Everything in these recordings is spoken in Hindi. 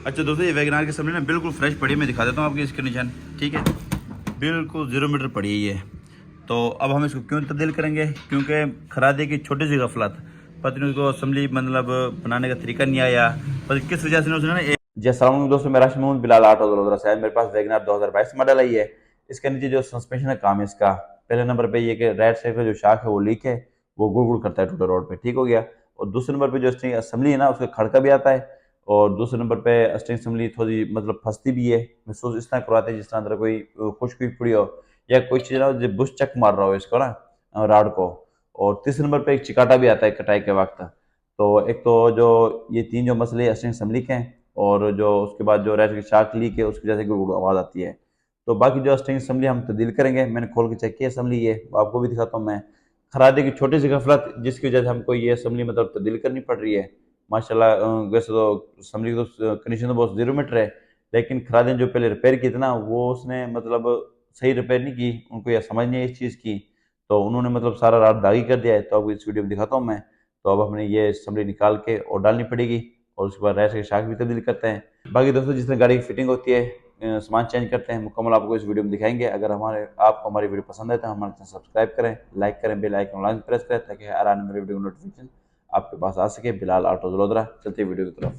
अच्छा दोस्तों, ये वैगनार की असम्बली ना बिल्कुल फ्रेश पड़ी है। मैं दिखा देता हूँ आपकी इसके निशान। ठीक है, बिल्कुल 0 मीटर पड़ी है ये। तो अब हम इसको क्यों तब्दील करेंगे? क्योंकि खरादे की छोटी सी गफलत, पता नहीं उसको असम्बली मतलब बनाने का तरीका नहीं आया, पर किस वजह से उसने ना जी अस्सलाम दोस्तों, मेरा महमूद बिलाल ऑटो शायद मेरे पास वैगनार 2022 मॉडल आई है। इसके नीचे जो सस्पेंशन का काम है इसका, पहले नंबर पे ये कि राइट साइड का जो शाख है वो लीक है, वो गुड़ गुड़ करता है टूटे रोड पे, ठीक हो गया। और दूसरे नंबर पे जो स्टिंग असम्बली है ना, उसका खड़का भी आता है। और दूसरे नंबर पे स्टिंग असम्बली थोड़ी मतलब फंसती भी है, महसूस इस तरह करवाते हैं जिस तरह अंदर कोई खुश्क हुई पड़ी हो या कोई चीज़ ना जो बुश चक मार रहा हो इसको ना, राड को। और तीसरे नंबर पे एक चिकाटा भी आता है कटाई के वक्त। तो एक तो जो ये तीन जो मसले स्टिंग असम्बली के हैं, और जो उसके बाद जो रेस्ट की शार्क लीक है उसकी वजह से गुड़ आवाज़ आती है। तो बाकी जो स्टिंग असम्बली हम तब्दील करेंगे, मैंने खोल के चेक किया असम्बली, ये आपको भी दिखाता हूँ मैं। खरादे की छोटी सी गफलत जिसकी वजह से हमको ये असम्बली मतलब तब्दील करनी पड़ रही है। माशाल्लाह वैसे तो असम्बली की तो कंडीशन तो बहुत 0 मीटर है, लेकिन खरादे ने जो पहले रिपेयर की थी ना, वो उसने मतलब सही रिपेयर नहीं की, उनको यह समझ नहीं है इस चीज़ की। तो उन्होंने मतलब सारा रात दागी कर दिया है। तो आपको इस वीडियो में दिखाता हूँ मैं। तो अब हमें ये असम्बली निकाल के और डालनी पड़ेगी, और उसके बाद रैश के शाख भी तब्दील करते हैं। बाकी दोस्तों जिस तरह गाड़ी की फिटिंग होती है, सामान चेंज करते हैं, मुकम्मल आपको इस वीडियो में दिखाएंगे। अगर आपको हमारी वीडियो पसंद है तो हमारे चैनल सब्सक्राइब करें, लाइक करें, बेल आइकन लाइन प्रेस करें, ताकि हर आने वाली वीडियो की नोटिफिकेशन आपके पास आ सके। बिलाल ऑटो जलोदरा, चलते वीडियो की तरफ।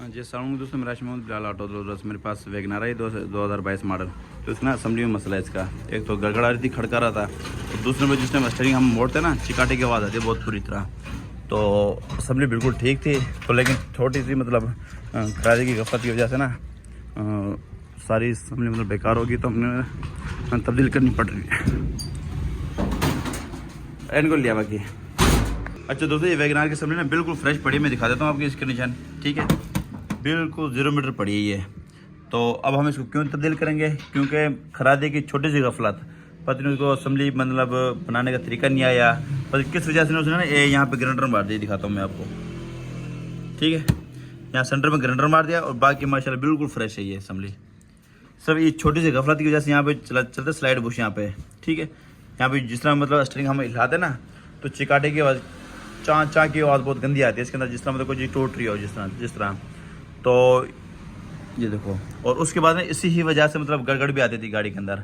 जी अस्सलाम दोस्तों, मेरा महमूद बिलाल ऑटो जलोदरा से मेरे पास वैगनार है 2022 मॉडल। तो इसका ना असम्बली में मसला है इसका। एक तो गड़गड़ा रही थी, खड़का रहा था, और दूसरे में जिस टाइम स्टीयरिंग हम मोड़ते हैं ना, चिकाटे की आवाज़ आती है बहुत बुरी तरह। तो असम्बली बिल्कुल ठीक थी, तो लेकिन छोटी सी मतलब खरादे की गफलत की वजह से ना सारी असम्बली मतलब बेकार होगी, तो हमने तब्दील करनी पड़ रही है। एंड को लिया बाकी। अच्छा दोस्तों, ये वैगनार की असम्बली ना बिल्कुल फ्रेश पड़ी है। मैं दिखा देता हूँ आपकी इसके निशान। ठीक है, बिल्कुल 0 मीटर पड़ी है ये। तो अब हम इसको क्यों तब्दील करेंगे? क्योंकि खरादे की छोटी सी गफलत, पता नहीं उसको असम्बली मतलब बनाने का तरीका नहीं आया, पर किस वजह से उसने ना यहाँ पे ग्राइंडर मार दिया। दिखाता हूँ मैं आपको। ठीक है, यहाँ सेंटर में ग्राइंडर मार दिया, और बाकी माशाल्लाह बिल्कुल फ्रेश है ये असम्बली। सब ये छोटी सी गफलत की वजह से यहाँ पे चलते स्लाइड बुश यहाँ पे। ठीक है, यहाँ पे जिस तरह मतलब स्टीयरिंग हम हिलाते ना, तो चिकाटे की आवाज़, चा चा की आवाज़ बहुत गंदी आती है इसके अंदर, जिस तरह मतलब कोई चीज़ टूट रही हो जिस तरह। तो ये देखो, और उसके बाद में इसी ही वजह से मतलब गड़गड़ भी आती थी गाड़ी के अंदर।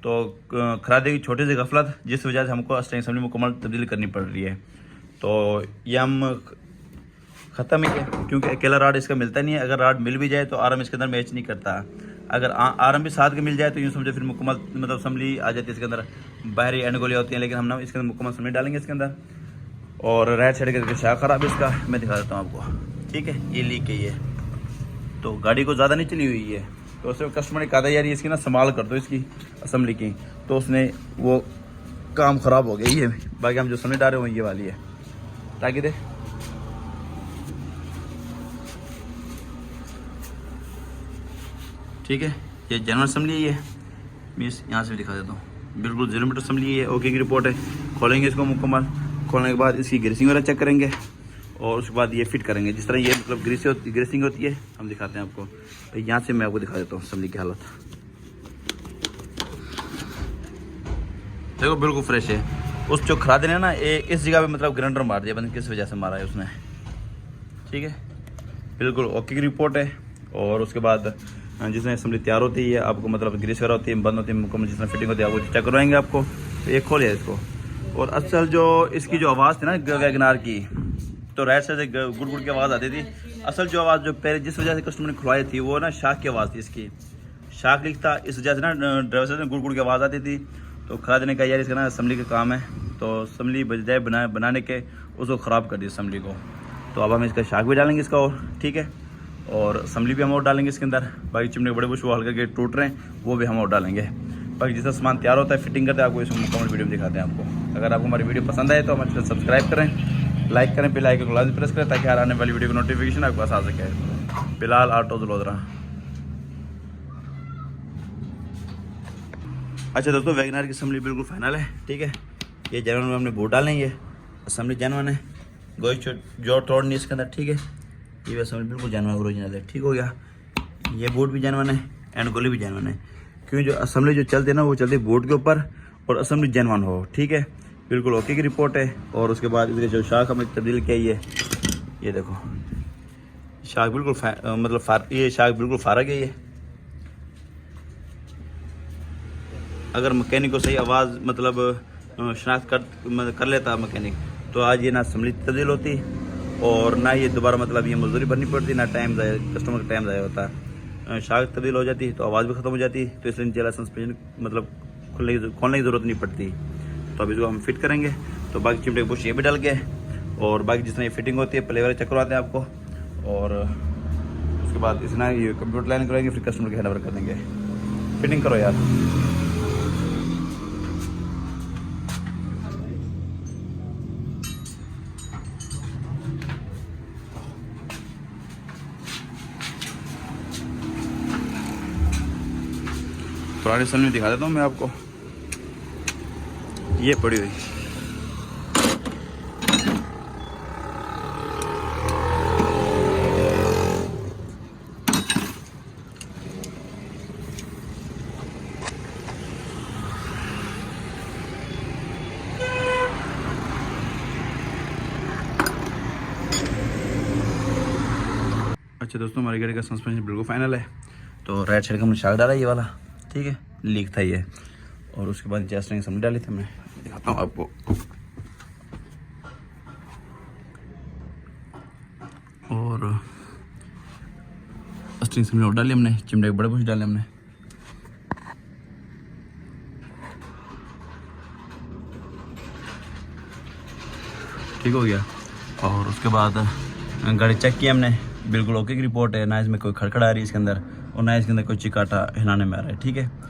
तो खरादे की छोटी सी गफलत जिस वजह से हमको स्टीयरिंग असम्बली मुकम्मल तब्दील करनी पड़ रही है। तो ये हम ख़त्म ही है, क्योंकि अकेला राड इसका मिलता नहीं है। अगर राड मिल भी जाए तो आराम इसके अंदर मैच नहीं करता। अगर आराम भी साथ के मिल जाए तो यूँ समझो फिर मुकम्मल मतलब असम्बली आ जाती है इसके अंदर। बाहरी एंड गोलियाँ होती हैं, लेकिन हम ना इसके अंदर मुकम्मल असम्बली डालेंगे इसके अंदर। और राइट साइड का शाख खराब है इसका, मैं दिखा देता हूँ आपको। ठीक है, ये लीक है ये। तो गाड़ी को ज़्यादा नहीं चली हुई है, तो उससे कस्टमर ने कहा था यार इसकी ना संभाल कर दो इसकी असम्बली की, तो उसने वो काम ख़राब हो गया ये। बाकी हम जो असम्बली डाल रहे हैं वो ये वाली है, ताकि दे। ठीक है, ये जनरल असम्बली है, मैं यहाँ से भी दिखा देता हूँ। बिल्कुल 0 मीटर असम्बली है, ओके की रिपोर्ट है। खोलेंगे इसको मुकम्मल, खोलने के बाद इसकी ग्रीसिंग वगैरह चेक करेंगे, और उसके बाद ये फिट करेंगे। जिस तरह ये मतलब ग्रीसिंग होती है, हम दिखाते हैं आपको। तो यहाँ से मैं आपको दिखा देता हूँ असम्बली की हालत। देखो बिल्कुल फ्रेश है। उस जो खरादे ने ना इस जगह पे मतलब ग्राइंडर मार दिया, बंद किस वजह से मारा है उसने। ठीक है, बिल्कुल ओके की रिपोर्ट है। और उसके बाद जिसमें असम्बली तैयार होती है, आपको मतलब ग्रीस वगैरह होती है, बंद होती है मुकम्मल, जिसमें फिटिंग होती है, आपको चेक करवाएंगे आपको। तो ये खोलिए इसको। और असल जो इसकी जो आवाज़ थी ना वैगनार की, तो राइट साइड से गुड़ गुड़ की आवाज़ आती थी। असल जो आवाज़ जो पहले जिस वजह से कस्टमर ने खुलवाई थी, वो ना शाख की आवाज़ थी इसकी। शाख लीक था, इस वजह से ना ड्राइवर से गुड़ गुड़ की आवाज़ आती थी। तो खरादे ने कहा यार इसका ना असम्बली का काम है, तो असम्बली बजाय बनाने के उसको ख़राब कर दी असम्बली को। तो अब हम इसका शाख भी डालेंगे इसका, और ठीक है, और असम्बली भी हम और डालेंगे इसके अंदर। बाकी चिमने के बड़े बुश वो हल्के के टूट रहे हैं, वो भी हम और डालेंगे। बाकी जितना सामान तैयार होता है, फिटिंग करते हैं, आपको इसमें मुकम्मल वीडियो में दिखाते हैं आपको। अगर आपको हमारी वीडियो पसंद आए तो हमारे चैनल सब्सक्राइब करें, लाइक करें, बेल आइकन को लाजमी प्रेस करें, ताकि हर आने वाली वीडियो की नोटिफिकेशन आपके पास आ सके। बिलाल ऑटो जलोदरा। अच्छा दोस्तों, वैगनार की असम्बली बिल्कुल फाइनल है। ठीक है, ये जनवन में हमने बोर्ड डाले हैं, ये असम्बली जनवन है, कोई जो तोड़ नहीं इसके अंदर। ठीक है, ये असम्बली बिल्कुल जनवन ओरिजिनल है। ठीक हो गया, ये बोर्ड भी जनवन है, एंड गोली भी जनवन है। क्योंकि जो असम्बली जो चलती है ना, वो चलती है बोर्ड के ऊपर, और असम्बली जनवन हो। ठीक है, बिल्कुल ओके की रिपोर्ट है। और उसके बाद इसके जो शाख हमें तब्दील किया, ये देखो, शाक बिल्कुल ये शाक बिल्कुल फारग है ये। अगर मैकेनिक को सही आवाज़ शनाख्त कर लेता मैकेनिक, तो आज ये ना असम्बली तब्दील होती और ना ये दोबारा ये मजदूरी भरनी पड़ती, ना टाइम ज़ाया, कस्टमर का टाइम ज़ाया होता। शाक तब्दील हो जाती तो आवाज़ भी ख़त्म हो जाती, तो इसलिए नीचे वाला सस्पेंशन खोलने की ज़रूरत नहीं पड़ती। तो अब इसको हम फिट करेंगे। तो बाकी चिमटे के बुश ये भी डाल के, और बाकी जिस तरह ये फिटिंग होती है प्ले वाले चक्कर आते हैं आपको, और उसके बाद इस ना ये कंप्यूटर लाइन कराएंगे, फिर कस्टमर के हैंड ओवर कर देंगे। फिटिंग करो यार। पुरानी सलनी दिखा देता हूँ मैं आपको, ये पड़ी हुई। अच्छा दोस्तों, हमारी गाड़ी का सस्पेंशन बिल्कुल फाइनल है। तो राइट साइड का हमने शाक डाला ये वाला, ठीक है, लीक था ये। और उसके बाद जैसे समझ डाली थी, मैं दिखाता हूँ आपको। और स्ट्रिंग समझ और डाली हमने, चिमटे के बड़े बुश डाले हमने। ठीक हो गया। और उसके बाद गाड़ी चेक की हमने, बिल्कुल ओके की रिपोर्ट है, ना इसमें कोई खड़खड़ आ रही है इसके अंदर, और ना इसके अंदर कोई चिकाटा हिलाने में आ रहा है, ठीक है।